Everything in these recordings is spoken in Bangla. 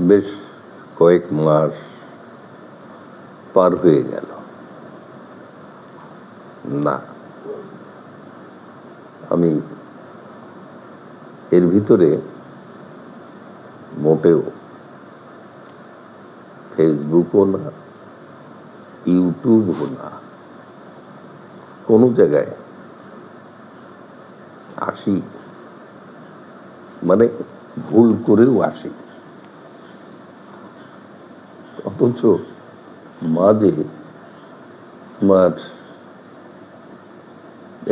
বেশ কয়েক মাস পার হয়ে গেল। না, আমি এর ভিতরে মোটেও ফেসবুকও না, ইউটিউবও না, কোনো জায়গায় আসি, মানে ভুল করেও আসি। অথচ মাঝে আমার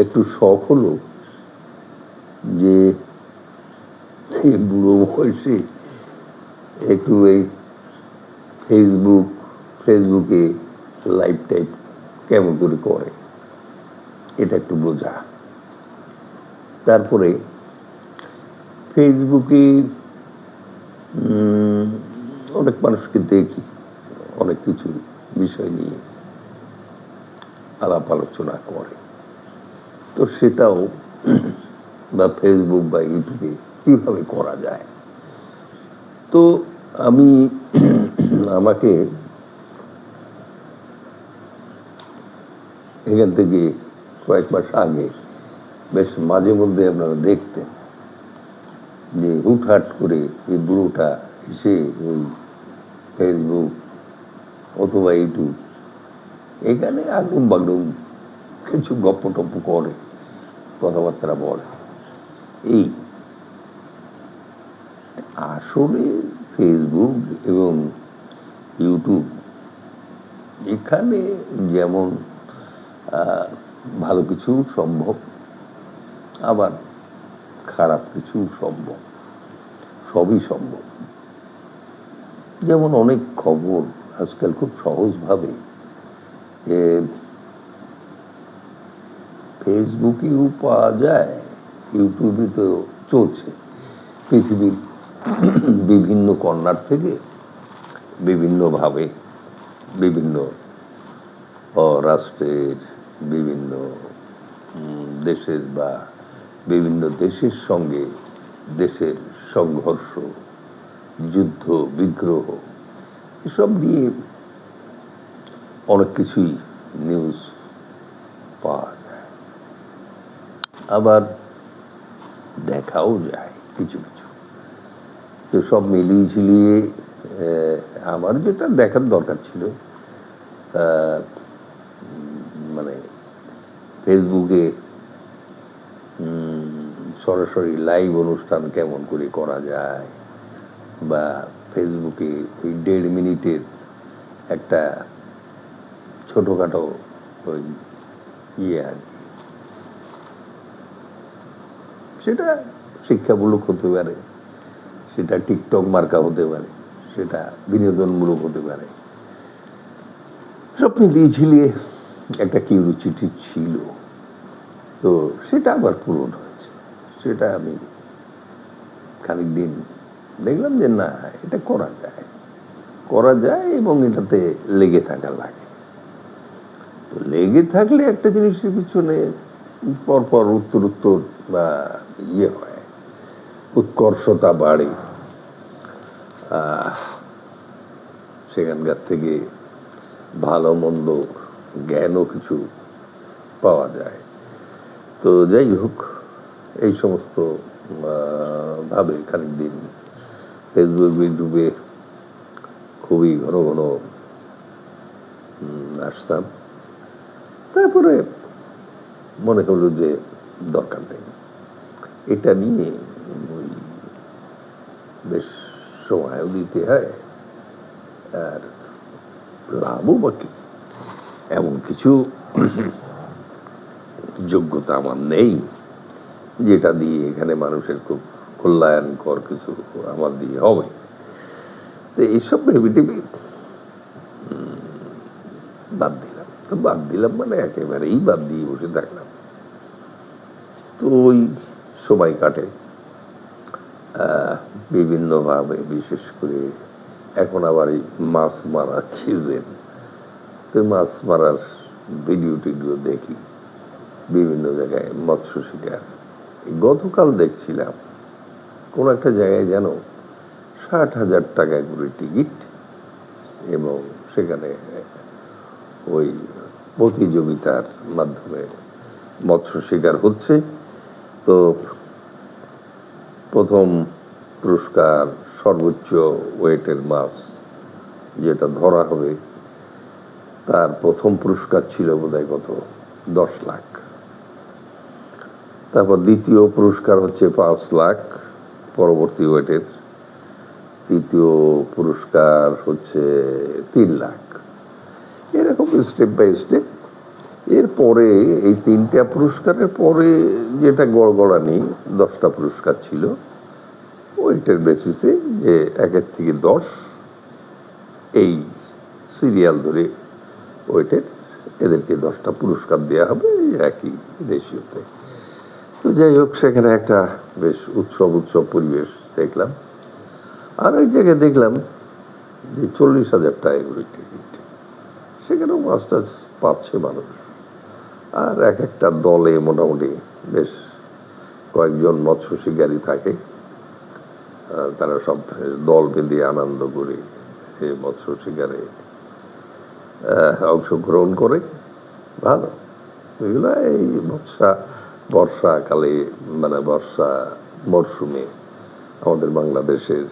একটু শখ হলো যে বুড়ো বয়সে একটু এই ফেসবুকে লাইভ টাইপ কেমন করে এটা একটু বোঝা। তারপরে ফেসবুকে অনেক মানুষকে দেখি, অনেক কিছু বিষয় নিয়ে আলাপ আলোচনা করে। তো সেটাও বা ফেসবুক বা ইউটিউবে কিভাবে করা যায়। তো আমি আমাকে এখান থেকে কয়েক মাস আগে বেশ মাঝে মধ্যে আপনারা দেখতেন যে হুটহাট করে এই বুড়োটা এসে ওই ফেসবুক অথবা ইউটিউব এখানে আগুন বাগুন কিছু গপ্প টপ্প করে, কথাবার্তা বলে। এই আসলে ফেসবুক এবং ইউটিউব এখানে যেমন ভালো কিছু সম্ভব, আবার খারাপ কিছু সম্ভব, সবই সম্ভব। যেমন অনেক খবর আজকাল খুব সহজভাবে ফেসবুকেও পাওয়া যায়, ইউটিউবে তো চলছে। পৃথিবীর বিভিন্ন কর্নার থেকে বিভিন্নভাবে বিভিন্ন রাষ্ট্রের বিভিন্ন দেশের বা বিভিন্ন দেশের সঙ্গে দেশের সংঘর্ষ, যুদ্ধ, বিগ্রহ এসব নিয়ে অনেক কিছুই নিউজ পাওয়া যায়, আবার দেখাও যায় কিছু কিছু। তো সব মিলিয়ে ঝিলিয়ে আমার যেটা দেখার দরকার ছিল, মানে ফেসবুকে সরাসরি লাইভ অনুষ্ঠান কেমন করে করা যায়, বা ফেসবুকে ওই 1.5 মিনিটের একটা ছোটখাটো ওই আর কি, সেটা শিক্ষামূলক হতে পারে, সেটা টিকটক মার্কা হতে পারে, সেটা বিনোদনমূলক হতে পারে। সব মিলিয়ে ঝিলিয়ে একটা কিউরিওসিটি ছিল। তো সেটা আবার পূরণ হয়েছে। সেটা আমি খানিক দিন দেখলাম যে না, এটা করা যায় এবং এটাতে লেগে থাকা লাগে। তো লেগে থাকলে একটা জিনিসের পিছনে পরপর উত্তর বা হয়, উৎকর্ষতা বাড়ে, সেখানকার থেকে ভালো মন্দ জ্ঞানও কিছু পাওয়া যায়। তো যাই হোক, এই সমস্ত ভাবে খানিক দিন ফেসবুক ইউটিউবে খুবই ঘন ঘন আসতাম। তারপরে মনে হলো যে দরকার নেই, এটা নিয়ে ওই বেশ সময়ও দিতে হয়, আর লাভও বাকি এমন কিছু যোগ্যতা আমার নেই যেটা দিয়ে এখানে মানুষের খুব কল্যাণকর কিছু আমার দিয়ে হবে। তো এইসব ভেবে টেবে বাদ দিলাম মানে একেবারেই বাদ দিয়ে বসে থাকলাম। তো ওই সময় কাটে বিভিন্নভাবে, বিশেষ করে এখন আবার এই মাছ মারার সিজন। তো মাছ মারার ভিডিও টিডিও দেখি বিভিন্ন জায়গায়, মৎস্য শিকার। গতকাল দেখছিলাম কোন একটা জায়গায় যেন 60,000 টাকা করে টিকিট, এবং সেখানে ওই প্রতিযোগিতার মাধ্যমে মৎস্য শিকার হচ্ছে। তো প্রথম পুরস্কার সর্বোচ্চ ওয়েটের মাছ যেটা ধরা হবে, তার প্রথম পুরস্কার ছিল বোধহয় কত 10 লাখ। তারপর দ্বিতীয় পুরস্কার হচ্ছে 5 লাখ পরবর্তী ওয়েটের, তৃতীয় পুরস্কার হচ্ছে 3 লাখ, এরকম স্টেপ বাই স্টেপ। এরপরে এই 3টা পুরস্কারের পরে যেটা গড়গড়ানি 10টা পুরস্কার ছিল, ওইটার বেসিসে যে 1 থেকে 10 এই সিরিয়াল ধরে ওইটার এদেরকে 10টা পুরস্কার দেওয়া হবে একই রেশিওতে। তো যাই হোক, সেখানে একটা বেশ উৎসব পরিবেশ দেখলাম। আর এক জায়গায় দেখলাম যে 40,000 টাকা করে টিকিট, সেখানেও মাছ টাছ পাচ্ছে মানুষ। আর এক একটা দলে মোটামুটি বেশ কয়েকজন মৎস্য শিকারী থাকে, তারা সব দল বেঁধে আনন্দ করে এই মৎস্য শিকারে অংশগ্রহণ করে। ভালো এগুলো এই বর্ষাকালে, মানে বর্ষা মরশুমে আমাদের বাংলাদেশের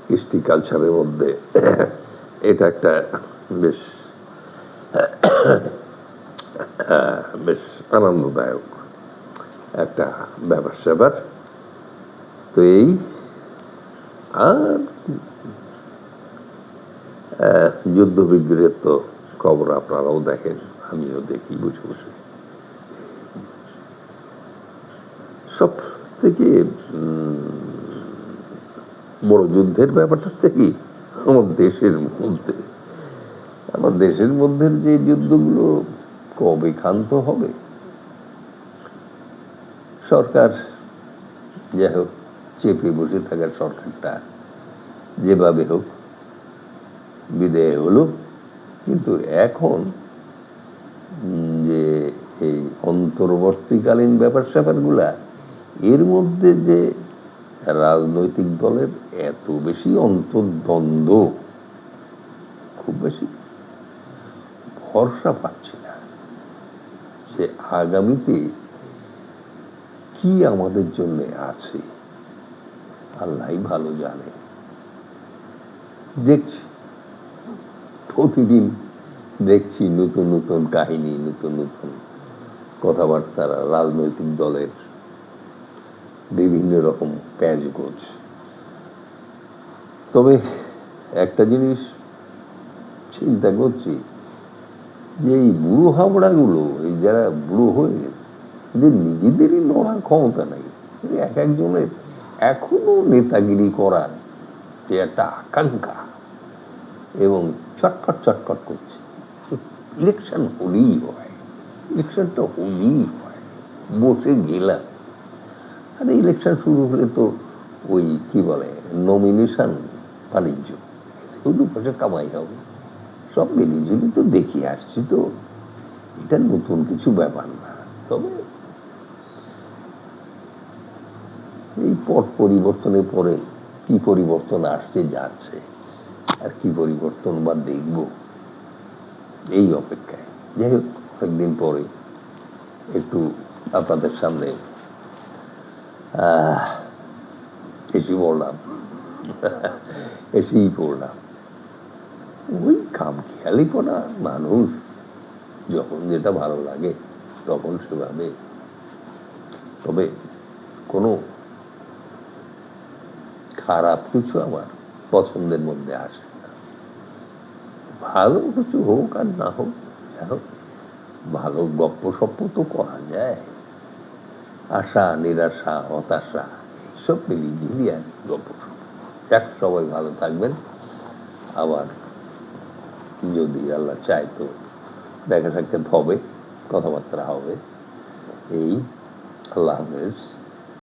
কৃষ্টি কালচারের মধ্যে এটা একটা বেশ বেশ আনন্দদায়ক একটা ব্যাপার। তো এই আর যুদ্ধ বিগ্রহের তো খবর আপনারাও দেখেন, আমিও দেখি বসে বসে। সব থেকে বড় যুদ্ধের ব্যাপারটা থেকে আমার দেশের মধ্যে যে যুদ্ধগুলো কবে ক্ষান্ত হবে। সরকার যাই হোক, চেপে বসে থাকার সরকারটা যেভাবে হোক বিদায় হলো। কিন্তু এখন যে এই অন্তর্বর্তীকালীন ব্যাপারগুলা, এর মধ্যে যে রাজনৈতিক দলের এত বেশি অন্তর্দ্বন্দ্ব, খুব বেশি ভরসা পাচ্ছি না যে আগামীতে কি আমাদের জন্য আছে, আল্লাহ ভালো জানে। দেখছি প্রতিদিন দেখছি নতুন নতুন কাহিনী, নতুন নতুন কথাবার্তা, রাজনৈতিক দলের বিভিন্ন রকম প্যাঁচগোছ। তবে একটা জিনিস চিন্তা করছি যে এই বুড়ো হাবড়াগুলো, এই যারা বুড়ো হয়ে গেছে, এদের নিজেদেরই লড়ার ক্ষমতা নাই। এক একজনের এখনো নেতাগিরি করার যে একটা আকাঙ্ক্ষা, এবং চটপট করছে। ইলেকশন হলেই হয়, ইলেকশনটা হলেই হয়, বসে গেলাম। আর ইলেকশন শুরু হলে তো ওই কি বলে নমিনেশন বাণিজ্য, শুধু পাশে কামাই হবে। সব মিলিঝুলি তো দেখি আসছি, তো এটা নতুন কিছু ব্যাপার না। তবে এই পট পরিবর্তনের পরে কি পরিবর্তন আসছে যাচ্ছে, আর কি পরিবর্তন বা দেখব, এই অপেক্ষায়। যাই হোক, অনেকদিন পরে একটু আপনাদের সামনে এসেই পড়লাম। ওই খামখেয়ালিপনা, মানুষ যখন যেটা ভালো লাগে তখন সেভাবে। তবে কোনো খারাপ কিছু আমার পছন্দের মধ্যে আসে না। ভালো কিছু হোক আর না হোক, ভালো গপ্প সপ্প তো করা যায়। আশা নিরাশা হতাশা সব মিলিয়ে আর গপ্প সপ্প। যাক, সবাই ভালো থাকবেন। আবার যদি আল্লাহ চায় তো দেখা সাক্ষাৎ হবে, কথাবার্তা হবে। এই আল্লাহ হাফেজ।